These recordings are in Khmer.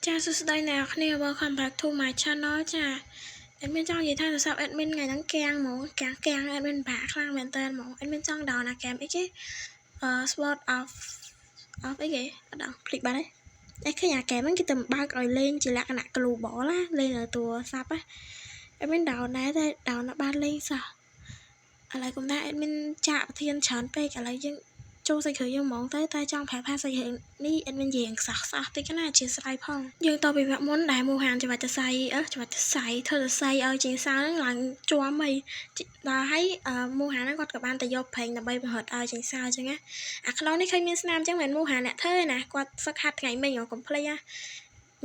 Chaសួស្តីអ្នកនរ welcome back to my channel ចា admin ចង់និយាយថាទូរស័ព្ទ admin ថ្ងៃហ្នឹងកាំងហ្មងកាំង admin បាក់ខ្លាំងមែនតើហ្មង admin ចង់ដោនអាហ្គេមអីគេSword of អីគេអត់ដឹង click បាត់ហើយតែឃើញអាហ្គេមហ្នឹងគេទៅបើកឲ្យលេងជាលក្ខណៈ global ណាលេងលើទូរស័ព្ទណា admin ដោនដែរតែដោនអត់បានលេងសោះឥឡូវគុំថា admin ចាក់ប្រធានច្រើនពេកឥឡូវយើងចូលសាច់រឿងយើងហ្មងទៅតែចង់ប្រាប់ថាសាច់រឿងនេះ admin និយាយខ្សោះតិចណាជាស្រ័យផងយើងតបពីវគ្គមុនដែលមូហានច្បាច់ទៅសៃធ្វើទៅសៃឲ្យជាងសៅហ្នឹងឡើងជាប់អីដល់ហើយមូហានហ្នឹងគាត់ក៏បានទៅយកប្រេងដើម្បីបង្ហិតឲ្យជាងសៅអញ្ចឹងណាអាខ្លងនេះឃើញមានស្នាមអញ្ចឹងមិនមូហានអ្នកធ្វើទេណាគាត់ហ្វឹកហាត់ថ្ងៃមិញកុំភ្លេចណា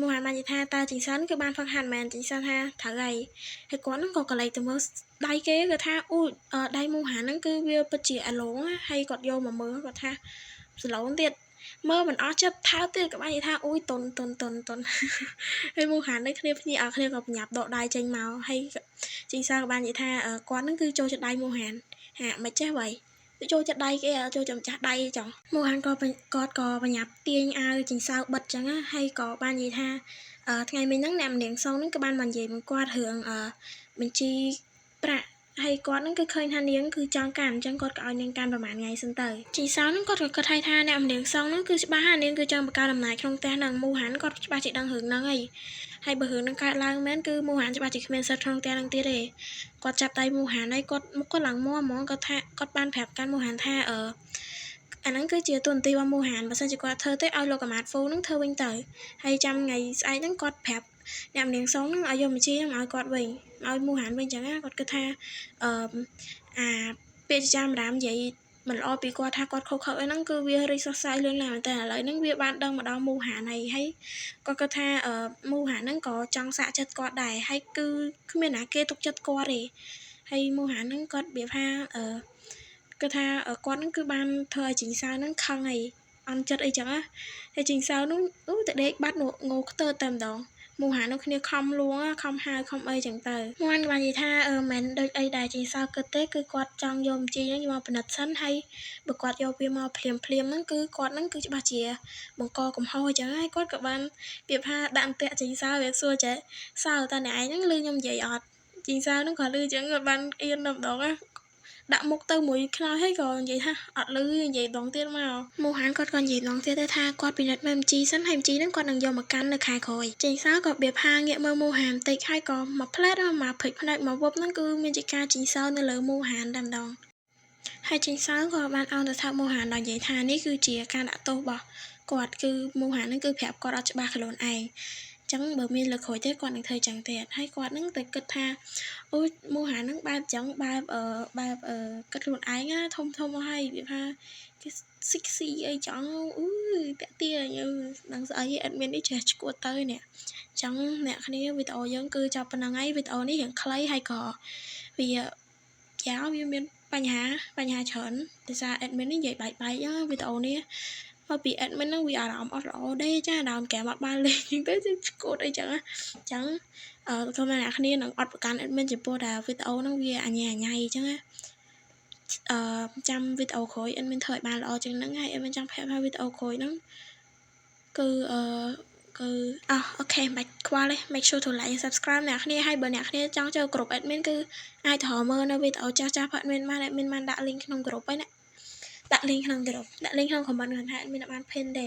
មូហានបាននិយាយថាតើជាងសៅគឺបានហ្វឹកហាត់មែនជាងសៅថាត្រូវហើយគាត់ហ្នឹងក៏កលេចទៅមើលដៃគេគឺថាអូដៃមូហានហ្នឹងគឺវាពិតជាអាឡងហើយគាត់យកមកមើលគាត់ថាសឡូនទៀតមើលមិនអស់ចិត្តថើបទៀតក៏បាននិយាយថាអូយតុនហើយមូហាននេះគ្នាភ្ញាក់ឲ្យគ្នាក៏ប្រញាប់ដកដៃចេញមកហើយជីងសៅក៏បាននិយាយថាគាត់ហ្នឹងគឺចូលចិត្តដៃមូហានហាក់មិនចេះវ៉ៃចូលចិត្តដៃគេចូលចាំចាស់ដៃចឹងមូហានក៏គាត់ក៏ប្រញាប់ទាញអាវជីងសៅបិទចឹងហើយក៏បាននិយាយថាថ្ងៃមិញហ្នឹងអ្នកម្នាងសុងហ្នឹងក៏បានមកនិយាយមកគាត់រឿងបញ្ជីប្រាក់ហើយគាត់ហ្នឹងគឺឃើញថានាងគឺចង់កាន់អញ្ចឹងគាត់ក៏ឲ្យនាងកាន់ប្រហែលថ្ងៃសិនទៅជីសៅហ្នឹងគាត់ក៏គិតថាអ្នកម្នាងសុងហ្នឹងគឺច្បាស់ថានាងគឺចង់បង្កើតដំណើរក្នុងផ្ទះហ្នឹងមូហានគាត់ច្បាស់ជាដឹងរឿងហ្នឹងហើយបើរឿងហ្នឹងកើតឡើងមែនគឺមូហានច្បាស់ជាគ្មានសិទ្ធិក្នុងផ្ទះហ្នឹងទៀតទេគាត់ចាប់ដៃមូហានហើយគាត់មុខគាត់ឡើងមាំហ្មងគាត់ថាគាត់បានប្រាប់កាន់មូហានថាអាហ្នឹងគឺជាទូនទីរបស់មូហានបើសិនជាគាត់ធ្វើទេឲ្យលោកកាម៉ាតហ្វូហ្នឹងធ្វើវិញទៅហើយចាំថ្ងៃស្អែកហ្នឹងគាត់ប្រាប់អ្នកម្នាងសុងហ្នឹងឲ្យយកបញ្ជីហ្នឹងមកឲ្យគាត់វិញឲ្យមូហានវិញចឹងណាគាត់គិតថាអាពាក្យចាំរាមនិយាយមិនល្អពីគាត់ថាគាត់ខុសអីហ្នឹងគឺវារីសសៅលឿនឡើងតែឥឡូវហ្នឹងវាបានដឹងមកដល់មូហានហើយគាត់គិតថាមូហានហ្នឹងក៏ចង់សាកចិត្តគាត់ដែរហើយគឺគ្មានណាគេទុកចិត្តគាត់ទេហើយមូហានហ្នឹងគាត់និយាយថាគាត់ថាគាត់ហ្នឹងគឺបានធ្វើឲ្យជីងសៅហ្នឹងខឹងហើយអន់ចិត្តអីចឹងណាហើយជីងសៅហ្នឹងតែដេកបាត់ងោខ្ទើតែម្ដងមូហាននោះគ្នាខំលួងខំហៅខំអីចឹងទៅមូហានក៏បាននិយាយថាមិនដូចអីដែរជីងសៅគិតទេគឺគាត់ចង់យកបញ្ជីហ្នឹងមកពិនិត្យសិនហើយបើគាត់យកវាមកភ្លាមហ្នឹងគឺគាត់ហ្នឹងគឺច្បាស់ជាបង្កកំហុសអញ្ចឹងហើយគាត់ក៏បានប្រៀបថាដាក់អន្ទាក់ជីងសៅវាសួរចេះសៅតើអ្នកឯងហ្នឹងលឺខ្ញុំនិយាយអត់ជីងសៅហ្នឹងក៏លឺអញ្ចឹងគាត់បានអៀនតែម្ដងណាដាក់មុខទៅមួយខ្នើយហើយក៏និយាយថាអត់លឺនិយាយដងទៀតមកមូហានគាត់ក៏និយាយដងទៀតថាគាត់ពិនិត្យមើលបញ្ជីសិនហើយបញ្ជីហ្នឹងគាត់នឹងយកមកកាន់នៅខែក្រោយចេញសៅក៏បៀបហាងាកមើលមូហានបន្តិចហើយក៏មកផ្លែតមកភ្លេចភ្នែកមកវឹបហ្នឹងគឺមានជាការចេញសៅនៅលើមូហានតែម្ដងហើយចេញសៅក៏បានអោនទៅថាមូហានដល់និយាយថានេះគឺជាការដាក់ទោសរបស់គាត់គឺមូហានហ្នឹងគឺប្រាប់គាត់អត់ច្បាស់ខ្លួនឯងចឹងបើមានលើក្រោយទៀតគាត់នឹងធ្វើចឹងទៀតហើយគាត់នឹងទៅគិតថាអូមូហាននឹងបែបចឹងបែបគិតខ្លួនឯងណាធំហើយវាថាគេស៊ីអីចឹងតាក់ទាញនឹងស្អីអេដមីននេះចេះឈួតទៅនេះចឹងអ្នកគ្នាវីដេអូយើងគឺចាប់ប៉ុណ្្នឹងហើយវីដេអូនេះរៀងខ្លីហើយក៏វាយ៉ាងវាមានបញ្ហាច្រើនដោយសារអេដមីននេះនិយាយបែកវីដេអូនេះមកពី admin ហ្នឹងវាអារម្មណ៍អត់ល្អទេចាដើមហ្គេមអត់បានលេងចឹងទៅឈួតអីចឹងចឹងសូមអ្នកគ្នានឹងអត់ប្រកាន់ admin ចំពោះថាវីដេអូហ្នឹងវាអញ្ញាអញ្ចឹងណាចាំវីដេអូក្រោយ admin ធ្វើឲ្យបានល្អជាងហ្នឹងហើយ admin ចង់ប្រាប់ថាវីដេអូក្រោយហ្នឹងគឺអូខេមិនបាច់ខ្វល់ទេ make sure to like and subscribe អ្នកគ្នាហើយបើអ្នកគ្នាចង់ចូលក្រុម admin គឺអាចទៅមើលនៅវីដេអូចាស់ៗ admin បានដាក់ link ក្នុងក្រុមហ្នឹងណាដាក់ link ក្នុង comment គាត់ថា admin អត់បាន pin ទេ